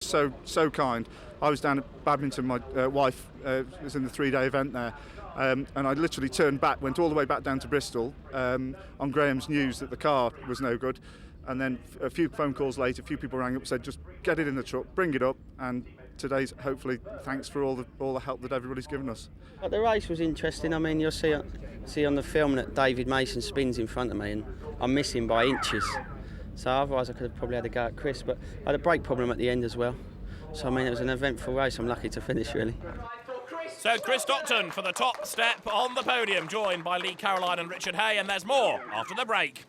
So kind. I was down at Badminton. My wife was in the 3-day event there, and I literally turned back, went all the way back down to Bristol on Graham's news that the car was no good, and then a few phone calls later, a few people rang up and said, just get it in the truck, bring it up, and today's hopefully thanks for all the help that everybody's given us. But the race was interesting. I mean, you'll see on the film that David Mason spins in front of me, and I miss him by inches. So otherwise I could have probably had a go at Chris, but I had a brake problem at the end as well. So I mean, it was an eventful race. I'm lucky to finish, really. So Chris Stockton for the top step on the podium, joined by Lee Caroline and Richard Hay, and there's more after the break.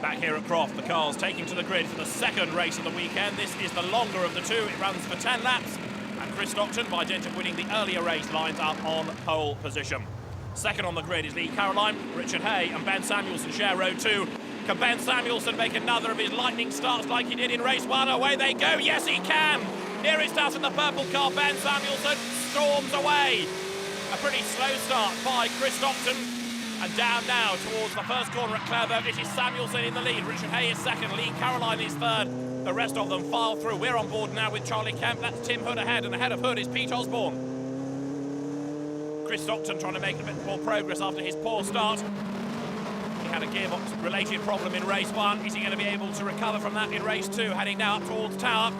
Back here at Croft, the cars taking to the grid for the second race of the weekend. This is the longer of the two. It runs for 10 laps, and Chris Stockton, by dint of winning the earlier race, lines up on pole position. Second on the grid is Lee Caroline. Richard Hay and Ben Samuelson share row 2. Can Ben Samuelson make another of his lightning starts like he did in race 1? Away they go. Yes, he can. Here it starts in the purple car. Ben Samuelson storms away. A pretty slow start by Chris Stockton. And down now towards the first corner at Clairvaux. It is Samuelson in the lead. Richard Hay is second. Lee Caroline is third. The rest of them file through. We're on board now with Charlie Kemp. That's Tim Hood ahead, and ahead of Hood is Pete Osborne. Chris Stockton trying to make a bit more progress after his poor start. He had a gearbox-related problem in race 1. Is he going to be able to recover from that in race 2? Heading now up towards Tower.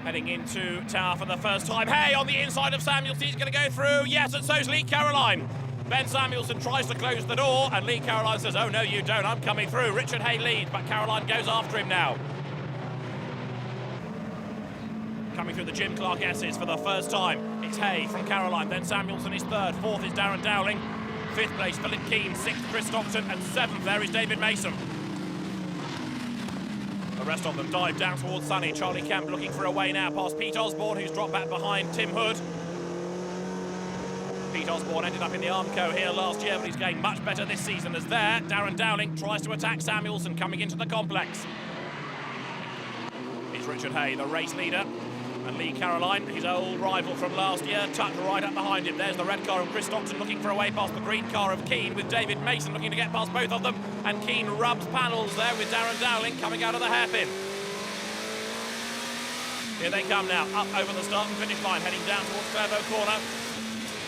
Heading into Tower for the first time. Hey, on the inside of Samuelson, he's going to go through. Yes, and so's Lee Caroline. Ben Samuelson tries to close the door, and Lee Caroline says, oh, no, you don't, I'm coming through. Richard Hay leads, but Caroline goes after him now. Coming through the Jim Clark S's for the first time. It's Hay from Caroline, then Samuelson is third. Fourth is Darren Dowling. Fifth place, Philip Keane. Sixth, Chris Stockton. And seventh, there is David Mason. The rest of them dive down towards Sunny. Charlie Kemp looking for a way now past Pete Osborne, who's dropped back behind Tim Hood. Pete Osborne ended up in the Armco here last year, but he's getting much better this season as there. Darren Dowling tries to attack Samuelson coming into the complex. It's Richard Hay, the race leader. And Lee Caroline, his old rival from last year, tucked right up behind him. There's the red car of Chris Stockton looking for a way past the green car of Keane, with David Mason looking to get past both of them. And Keane rubs panels there with Darren Dowling coming out of the hairpin. Here they come now, up over the start and finish line, heading down towards Clairvaux corner.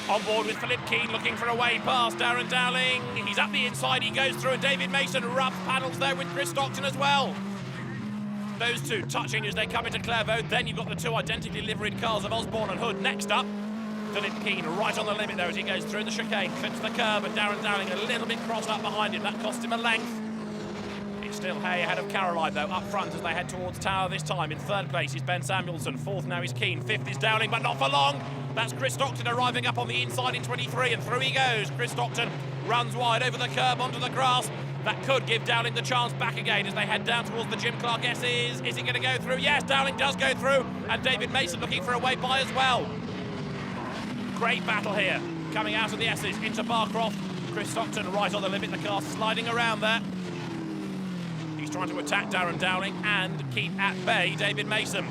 On board with Philip Keane looking for a way past Darren Dowling. He's up the inside, he goes through, and David Mason rubs panels there with Chris Stockton as well. Those two touching as they come into Clairvaux. Then you've got the two identically liveried cars of Osborne and Hood next up. Philip Keane right on the limit there as he goes through the chicane, clips the curb, and Darren Dowling a little bit crossed up behind him. That cost him a length. It's still Hay ahead of Caroline though, up front as they head towards Tower this time. In third place is Ben Samuelson. Fourth now is Keane. Fifth is Dowling, but not for long. That's Chris Stockton arriving up on the inside in 23, and through he goes. Chris Stockton runs wide over the curb onto the grass. That could give Dowling the chance back again as they head down towards the Jim Clark S's. Is he going to go through? Yes, Dowling does go through, and David Mason looking for a way by as well. Great battle here, coming out of the S's into Barcroft. Chris Stockton right on the limit, the car sliding around there. He's trying to attack Darren Dowling and keep at bay David Mason.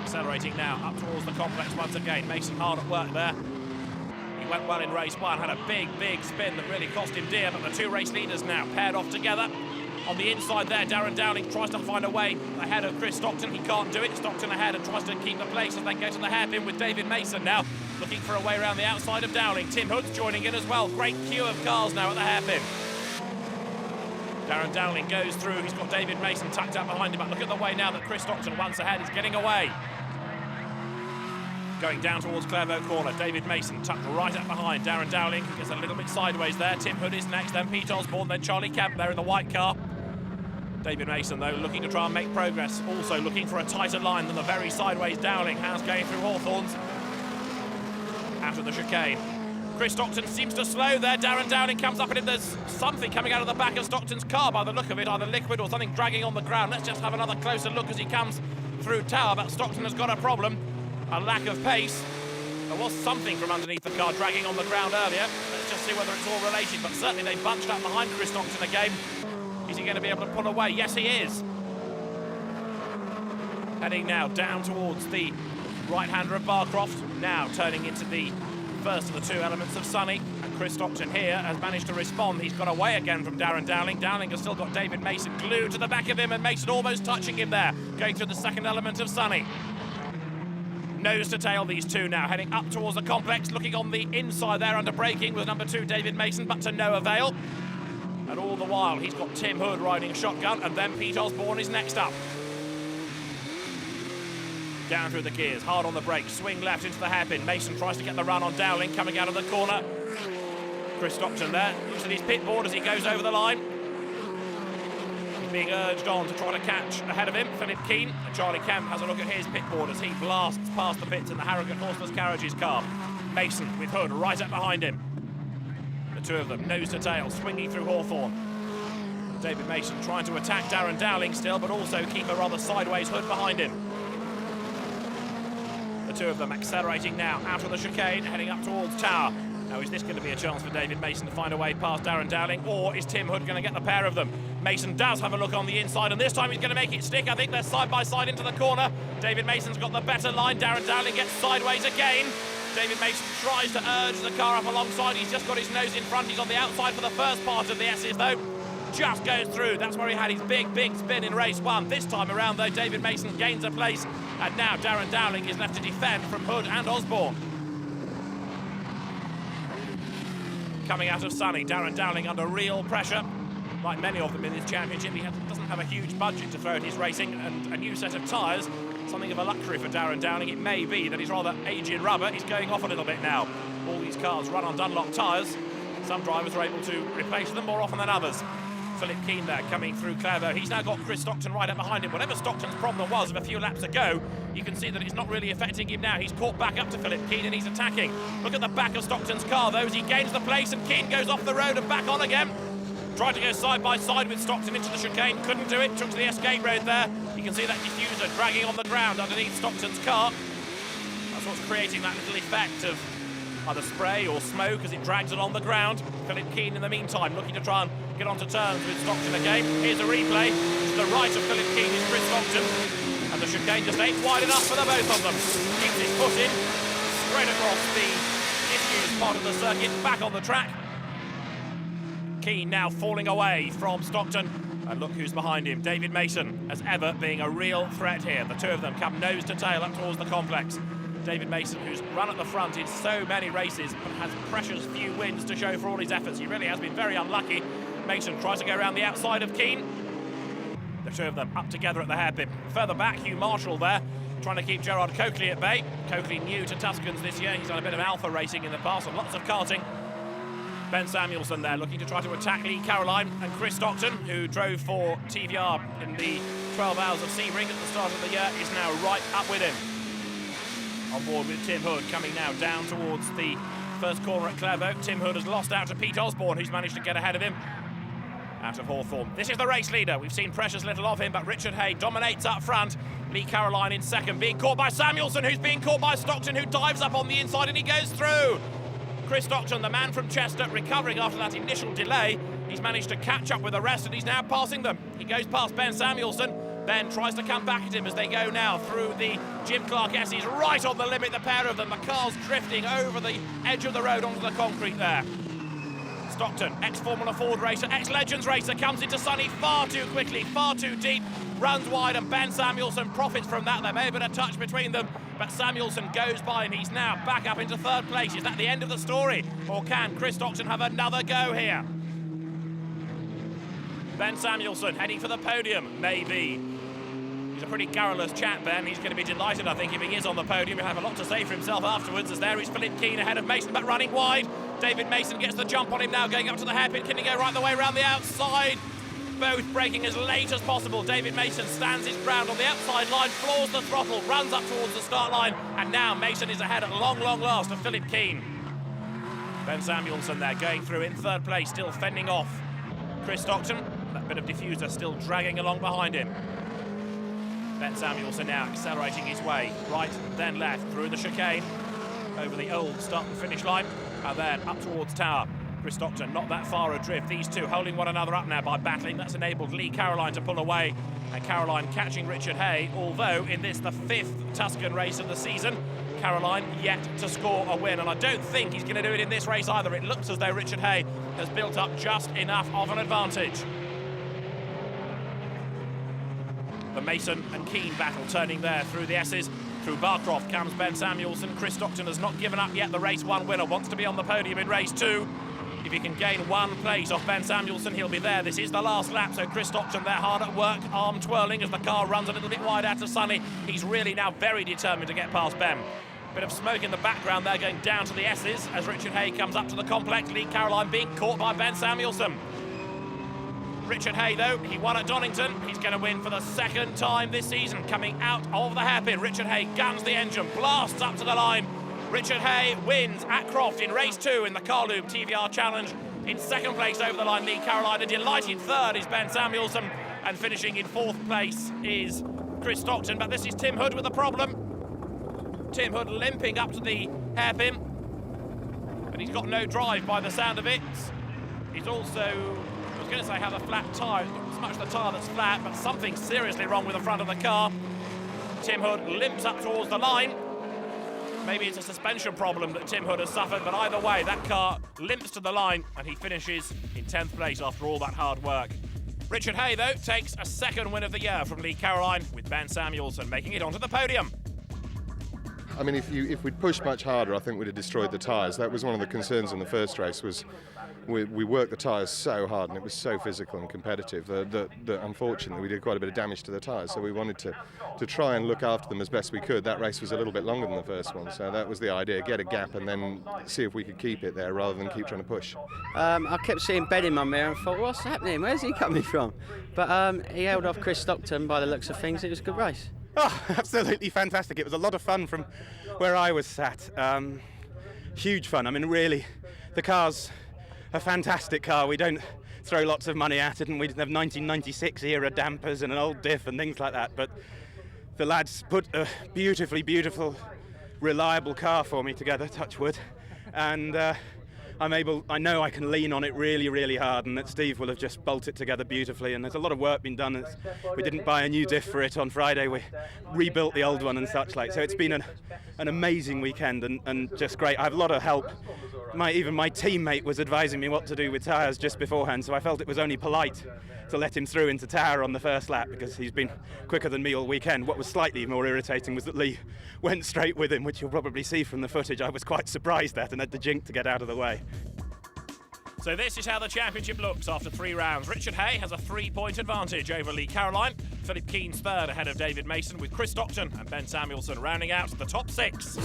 Accelerating now up towards the complex once again. Mason hard at work there. He went well in race 1, had a big spin that really cost him dear, but the two race leaders now paired off together. On the inside there, Darren Dowling tries to find a way ahead of Chris Stockton. He can't do it. Stockton ahead and tries to keep the place as they go to the hairpin with David Mason now looking for a way around the outside of Dowling. Tim Hood's joining in as well. Great queue of cars now at the hairpin. Darren Dowling goes through. He's got David Mason tucked up behind him, but look at the way now that Chris Stockton once ahead is getting away. Going down towards Clairvaux corner, David Mason tucked right up behind Darren Dowling. Gets a little bit sideways there. Tim Hood is next, then Pete Osborne, then Charlie Kemp there in the white car. David Mason, though, looking to try and make progress. Also looking for a tighter line than the very sideways Dowling has going through Hawthorns. Out of the chicane. Chris Stockton seems to slow there. Darren Dowling comes up, and there's something coming out of the back of Stockton's car by the look of it, either liquid or something dragging on the ground. Let's just have another closer look as he comes through Tower, but Stockton has got a problem. A lack of pace. There was something from underneath the car dragging on the ground earlier. Let's just see whether it's all related, but certainly they bunched up behind Chris Stockton again. Is he going to be able to pull away? Yes, he is. Heading now down towards the right-hander of Barcroft. Now turning into the first of the two elements of Sunny, and Chris Stockton here has managed to respond. He's got away again from Darren Dowling. Dowling has still got David Mason glued to the back of him, and Mason almost touching him there, going through the second element of Sunny. Nose to tail, these two now heading up towards the complex, looking on the inside there under braking with number 2 David Mason, but to no avail. And all the while he's got Tim Hood riding shotgun, and then Pete Osborne is next up. Down through the gears, hard on the brakes, swing left into the hairpin. Mason tries to get the run on Dowling, coming out of the corner. Chris Stockton there, looks at his pit board as he goes over the line. He's being urged on to try to catch ahead of him. Philip Keane, and Charlie Kemp has a look at his pit board as he blasts past the pits in the Harrogate Horseless Carriages car. Mason with Hood right up behind him. The two of them, nose to tail, swinging through Hawthorne. David Mason trying to attack Darren Dowling still, but also keep a rather sideways Hood behind him. Two of them accelerating now out of the chicane, heading up towards Tower. Now, is this going to be a chance for David Mason to find a way past Darren Dowling, or is Tim Hood going to get the pair of them? Mason does have a look on the inside, and this time he's going to make it stick. I think they're side by side into the corner. David Mason's got the better line. Darren Dowling gets sideways again. David Mason tries to urge the car up alongside. He's just got his nose in front. He's on the outside for the first part of the S's, though. Just goes through. That's where he had his big spin in race 1. This time around, though, David Mason gains a place, and now Darren Dowling is left to defend from Hood and Osborne. Coming out of Sunny, Darren Dowling under real pressure. Like many of them in this championship, he doesn't have a huge budget to throw at his racing, and a new set of tyres, something of a luxury for Darren Dowling. It may be that he's rather aging rubber. He's going off a little bit now. All these cars run on Dunlop tyres. Some drivers are able to replace them more often than others. Philip Keane there coming through Clairvaux. He's now got Chris Stockton right up behind him. Whatever Stockton's problem was of a few laps ago, you can see that it's not really affecting him now. He's caught back up to Philip Keane and he's attacking. Look at the back of Stockton's car though as he gains the place, and Keane goes off the road and back on again. Tried to go side by side with Stockton into the chicane, couldn't do it, took to the escape road there. You can see that diffuser dragging on the ground underneath Stockton's car. That's what's creating that little effect of either spray or smoke as it drags along the ground. Philip Keane in the meantime looking to try and get onto terms with Stockton again. Here's a replay. To the right of Philip Keane is Chris Stockton, and the chicane just ain't wide enough for the both of them. Keeps his foot in, straight across the disused part of the circuit, back on the track. Keane now falling away from Stockton, and look who's behind him. David Mason, as ever, being a real threat here. The two of them come nose to tail up towards the complex. David Mason, who's run at the front in so many races, but has precious few wins to show for all his efforts. He really has been very unlucky. Mason tries to go around the outside of Keane. The two of them up together at the hairpin. Further back, Hugh Marshall there, trying to keep Gerard Coakley at bay. Coakley new to Tuscans this year. He's done a bit of alpha racing in the past and lots of karting. Ben Samuelson there looking to try to attack Lee Caroline, and Chris Stockton, who drove for TVR in the 12 Hours of Sebring at the start of the year, is now right up with him. On board with Tim Hood, coming now down towards the first corner at Clairvaux. Tim Hood has lost out to Pete Osborne, who's managed to get ahead of him out of Hawthorne. This is the race leader. We've seen precious little of him, but Richard Hay dominates up front. Lee Caroline in second, being caught by Samuelson, who's being caught by Stockton, who dives up on the inside and he goes through. Chris Stockton, the man from Chester, recovering after that initial delay. He's managed to catch up with the rest and he's now passing them. He goes past Ben Samuelson. Ben tries to come back at him as they go now through the Jim Clark S's, right on the limit, the pair of them. The car's drifting over the edge of the road onto the concrete there. Stockton, ex-Formula Ford racer, ex-Legends racer, comes into Sunny far too quickly, far too deep, runs wide, and Ben Samuelson profits from that. There may have been a touch between them, but Samuelson goes by and he's now back up into third place. Is that the end of the story, or can Chris Stockton have another go here? Ben Samuelson heading for the podium, maybe. He's a pretty garrulous chap, Ben. He's going to be delighted, I think, if he is on the podium. He'll have a lot to say for himself afterwards, as there is Philip Keane ahead of Mason, but running wide. David Mason gets the jump on him now, going up to the hairpin. Can he go right the way around the outside? Both braking as late as possible. David Mason stands his ground on the outside line, floors the throttle, runs up towards the start line, and now Mason is ahead at long last of Philip Keane. Ben Samuelson there, going through in third place, still fending off Chris Stockton. That bit of diffuser still dragging along behind him. Ben Samuelson now accelerating his way, right, then left, through the chicane, over the old start and finish line, and then up towards Tower. Chris Stockton not that far adrift. These two holding one another up now by battling. That's enabled Lee Caroline to pull away, and Caroline catching Richard Hay, although in this, the 5th Tuscan race of the season, Caroline yet to score a win, and I don't think he's going to do it in this race either. It looks as though Richard Hay has built up just enough of an advantage. The Mason and Keane battle turning there through the S's. Through Barcroft comes Ben Samuelson. Chris Stockton has not given up yet. The race 1 winner wants to be on the podium in race 2. If he can gain 1 place off Ben Samuelson, he'll be there. This is the last lap, so Chris Stockton there hard at work, arm twirling as the car runs a little bit wide out to Sunny. He's really now very determined to get past Ben. Bit of smoke in the background there going down to the S's as Richard Hay comes up to the complex. Lee Caroline being caught by Ben Samuelson. Richard Hay, though, he won at Donington. He's going to win for the 2nd time this season, coming out of the hairpin. Richard Hay guns the engine, blasts up to the line. Richard Hay wins at Croft in race 2 in the Carlube TVR Challenge. In 2nd place over the line, Lee Caroline. A delighted 3rd is Ben Samuelson. And finishing in 4th place is Chris Stockton. But this is Tim Hood with a problem. Tim Hood limping up to the hairpin. And he's got no drive by the sound of it. He's also, I was going to say, have a flat tyre. It's not so much the tyre that's flat, but something seriously wrong with the front of the car. Tim Hood limps up towards the line. Maybe it's a suspension problem that Tim Hood has suffered, but either way, that car limps to the line and he finishes in 10th place after all that hard work. Richard Hay, though, takes a 2nd win of the year from Lee Caroline, with Ben Samuelson making it onto the podium. I mean, if we'd pushed much harder, I think we'd have destroyed the tyres. That was one of the concerns in the first race, was we worked the tyres so hard and it was so physical and competitive that unfortunately we did quite a bit of damage to the tyres. So we wanted to try and look after them as best we could. That race was a little bit longer than the first one, so that was the idea, get a gap and then see if we could keep it there rather than keep trying to push. I kept seeing Ben in my mirror and thought, what's happening? Where's he coming from? But he held off Chris Stockton by the looks of things. It was a good race. Oh, absolutely fantastic. It was a lot of fun from where I was sat. Huge fun. I mean, really, the car's a fantastic car. We don't throw lots of money at it, and we have 1996 era dampers and an old diff and things like that. But the lads put a beautiful, reliable car for me together, touch wood. And I know I can lean on it really hard, and that Steve will have just bolted it together beautifully. And there's a lot of work been done. We didn't buy a new diff for it on Friday. We rebuilt the old one and such like. So it's been an amazing weekend and just great. I have a lot of help. Even my teammate was advising me what to do with tyres just beforehand, so I felt it was only polite to let him through into tower on the first lap because he's been quicker than me all weekend. What was slightly more irritating was that Lee went straight with him, which you'll probably see from the footage. I was quite surprised at and had the jink to get out of the way. So this is how the championship looks after 3 rounds. Richard Hay has a 3-point advantage over Lee Caroline. Philip Keane's 3rd ahead of David Mason, with Chris Stockton and Ben Samuelson rounding out the top 6.